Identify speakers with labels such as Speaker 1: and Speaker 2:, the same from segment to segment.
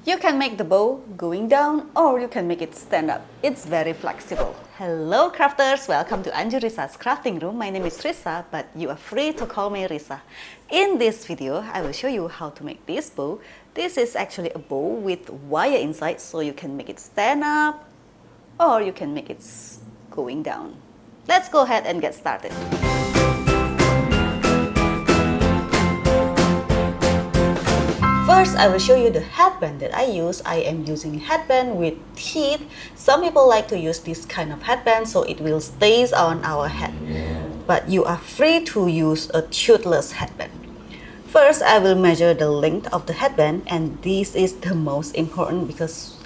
Speaker 1: You can make the bow going down or you can make it stand up. It's very flexible. Hello crafters, welcome to Anju Risa's crafting room. My name is Risa, but you are free to call me Risa. In this video, I will show you how to make this bow. This is actually a bow with wire inside, so you can make it stand up or you can make it going down. Let's go ahead and get started. First, I will show you the headband that I use. I am using a headband with teeth. Some people like to use this kind of headband so it will stay on our head. But you are free to use a toothless headband. First, I will measure the length of the headband, and this is the most important because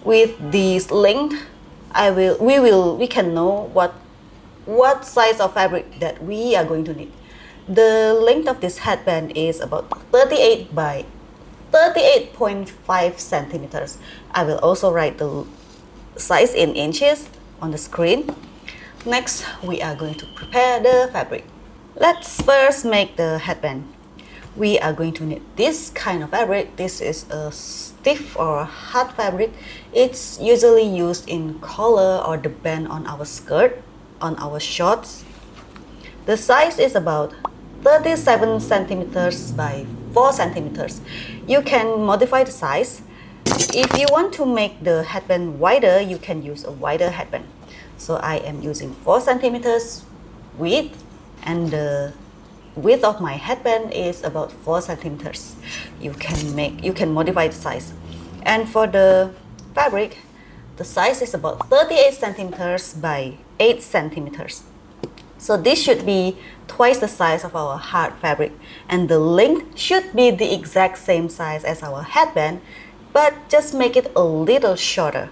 Speaker 1: with this length, we can know what size of fabric that we are going to need. The length of this headband is about 38 by 38.5 centimeters. I will also write the size in inches on the screen. Next, we are going to prepare the fabric. Let's first make the headband. We are going to need this kind of fabric. This is a stiff or hard fabric. It's usually used in collar or the band on our skirt, on our shorts. The size is about 37 centimeters by 4 centimeters. You can modify the size. If you want to make the headband wider, you can use a wider headband. So I am using 4 centimeters width, and the width of my headband is about 4 centimeters. You can modify the size. And for the fabric, the size is about 38 centimeters by 8 centimeters. So this should be twice the size of our hard fabric, and the length should be the exact same size as our headband, but just make it a little shorter.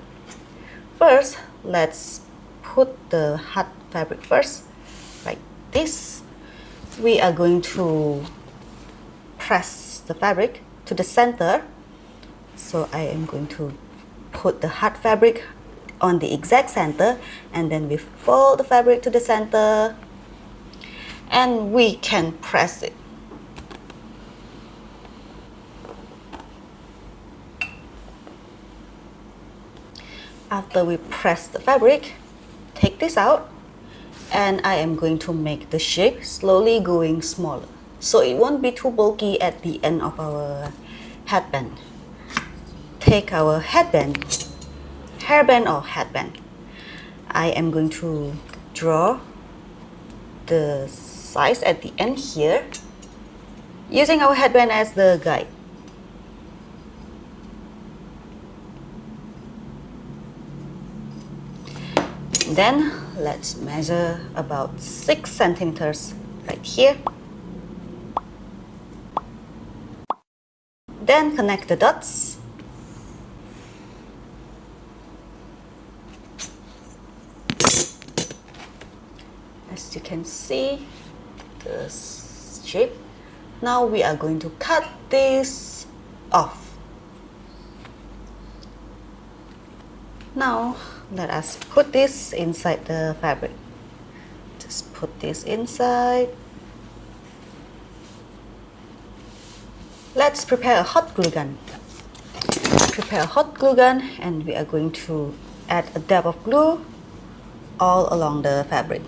Speaker 1: First, let's put the hard fabric first, like this. We are going to press the fabric to the center. So I am going to put the hard fabric on the exact center, and then we fold the fabric to the center and we can press it. After we press the fabric, take this out, and I am going to make the shape slowly going smaller so it won't be too bulky at the end of our headband. Take our hairband or headband. I am going to draw the size at the end here, using our headband as the guide. Then let's measure about 6 centimeters right here. Then connect the dots. As you can see, the shape. Now we are going to cut this off. Now let us put this inside the fabric. Just put this inside. Let's prepare a hot glue gun. Prepare a hot glue gun, and we are going to add a dab of glue all along the fabric.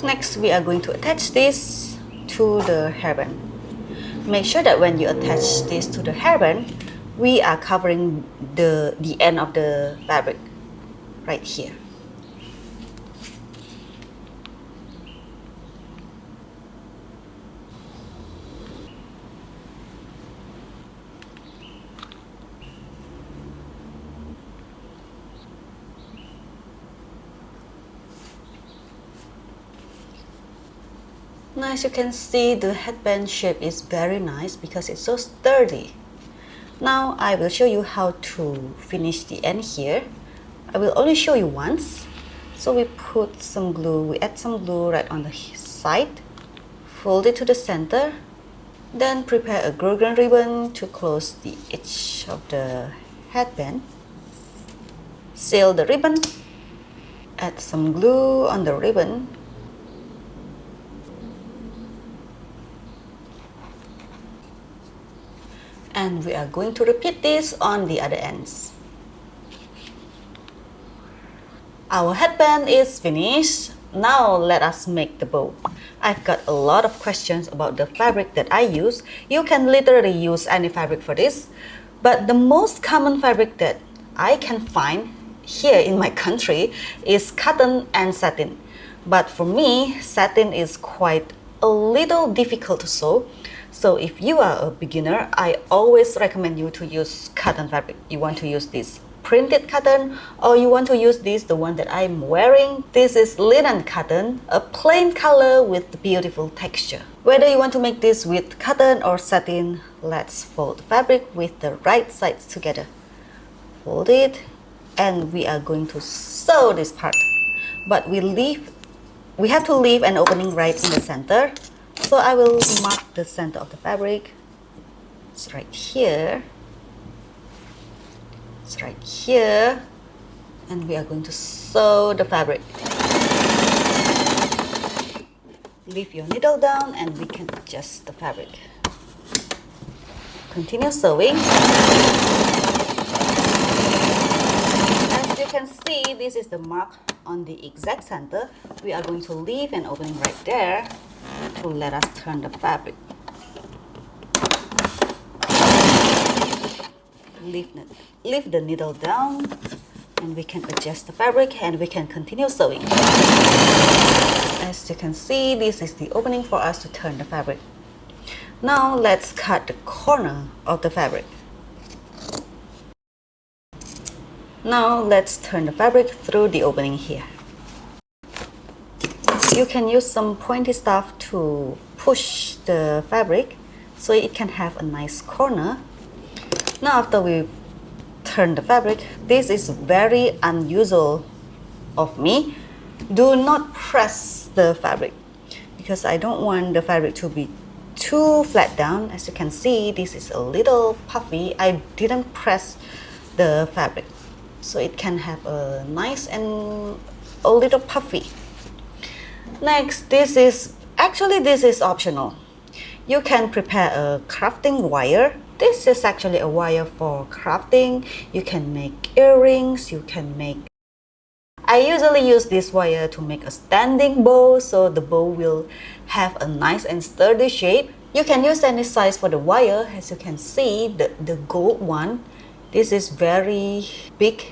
Speaker 1: Next, we are going to attach this to the hairband. Make sure that when you attach this to the hairband, we are covering the end of the fabric right here. Now, as you can see, the headband shape is very nice because it's so sturdy. Now I will show you how to finish the end here. I will only show you once. So we put some glue, we add some glue right on the side, fold it to the center, then prepare a glue gun ribbon to close the edge of the headband. Seal the ribbon Add some glue on the ribbon. And we are going to repeat this on the other ends. Our headband is finished. Now let us make the bow. I've got a lot of questions about the fabric that I use. You can literally use any fabric for this, but the most common fabric that I can find here in my country is cotton and satin. But for me, satin is quite a little difficult to sew. So if you are a beginner, I always recommend you to use cotton fabric. You want to use this printed cotton, or you want to use this, the one that I'm wearing. This is linen cotton, a plain color with beautiful texture. Whether you want to make this with cotton or satin, let's fold the fabric with the right sides together. Fold it, and we are going to sew this part. But we have to leave an opening right in the center. So I will mark the center of the fabric. It's right here. It's right here. And we are going to sew the fabric. Leave your needle down and we can adjust the fabric. Continue sewing. As you can see, this is the mark on the exact center. We are going to leave an opening right there to let us turn the fabric. Leave the needle down and we can adjust the fabric and we can continue sewing. As you can see, this is the opening for us to turn the fabric. Now let's cut the corner of the fabric. Now let's turn the fabric through the opening here. You can use some pointy stuff to push the fabric so it can have a nice corner. Now after we turn the fabric, this is very unusual of me. Do not press the fabric because I don't want the fabric to be too flat down. As you can see, this is a little puffy. I didn't press the fabric, so it can have a nice and a little puffy. Next, this is optional. You can prepare a crafting wire. This is actually a wire for crafting. You can make earrings, I usually use this wire to make a standing bow, so the bow will have a nice and sturdy shape. You can use any size for the wire. As you can see, the gold one, this is very big.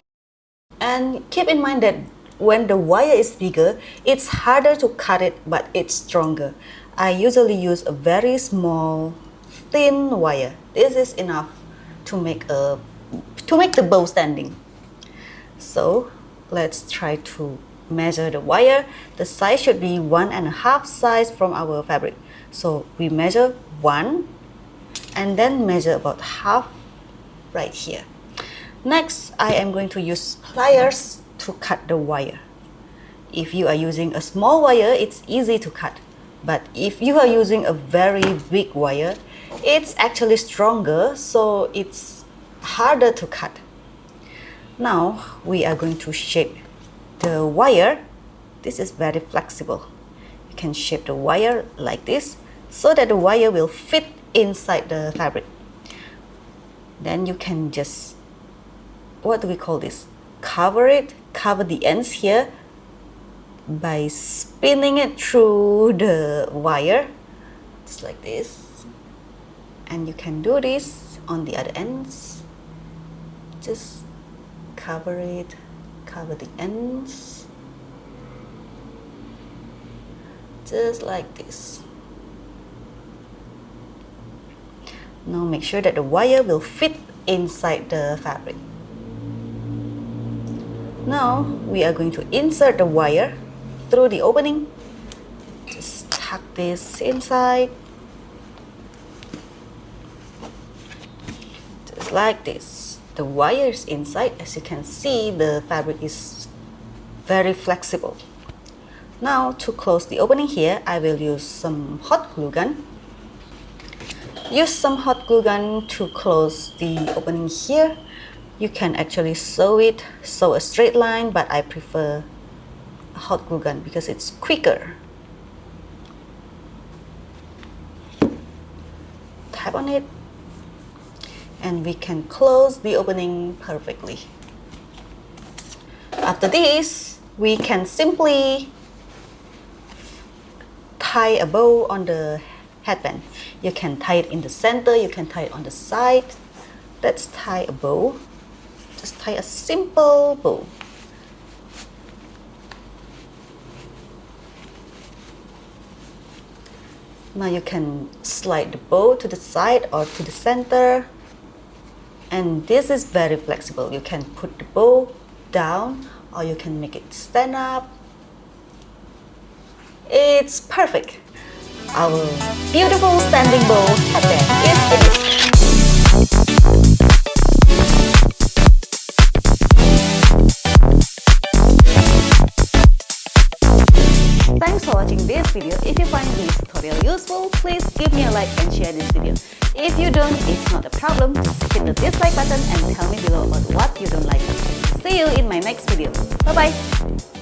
Speaker 1: And keep in mind that when the wire is bigger, it's harder to cut it, but it's stronger. I usually use a very small, thin wire. This is enough to make the bow standing. So let's try to measure the wire. The size should be 1.5 size from our fabric. So we measure 1 and then measure about half right here. Next, I am going to use pliers to cut the wire. If you are using a small wire, it's easy to cut. But if you are using a very big wire, it's actually stronger, so it's harder to cut. Now we are going to shape the wire. This is very flexible. You can shape the wire like this so that the wire will fit inside the fabric. Then you can just, what do we call this? Cover the ends here by spinning it through the wire, just like this. And you can do this on the other ends. Just cover the ends, just like this. Now make sure that the wire will fit inside the fabric. Now we are going to insert the wire through the opening. Just tuck this inside, just like this. The wire is inside. As you can see, the fabric is very flexible. Now to close the opening here, I will use some hot glue gun. Use some hot glue gun to close the opening here. You can actually sew a straight line, but I prefer a hot glue gun because it's quicker. Tap on it and we can close the opening perfectly. After this, we can simply tie a bow on the headband. You can tie it in the center, you can tie it on the side. Let's tie a bow. Just tie a simple bow. Now you can slide the bow to the side or to the center. And this is very flexible. You can put the bow down or you can make it stand up. It's perfect. Our beautiful standing bow headband is finished. Thanks for watching this video. If you find this tutorial useful, please give me a like and share this video. If you don't, it's not a problem. Just hit the dislike button and tell me below about what you don't like. See you in my next video. Bye bye.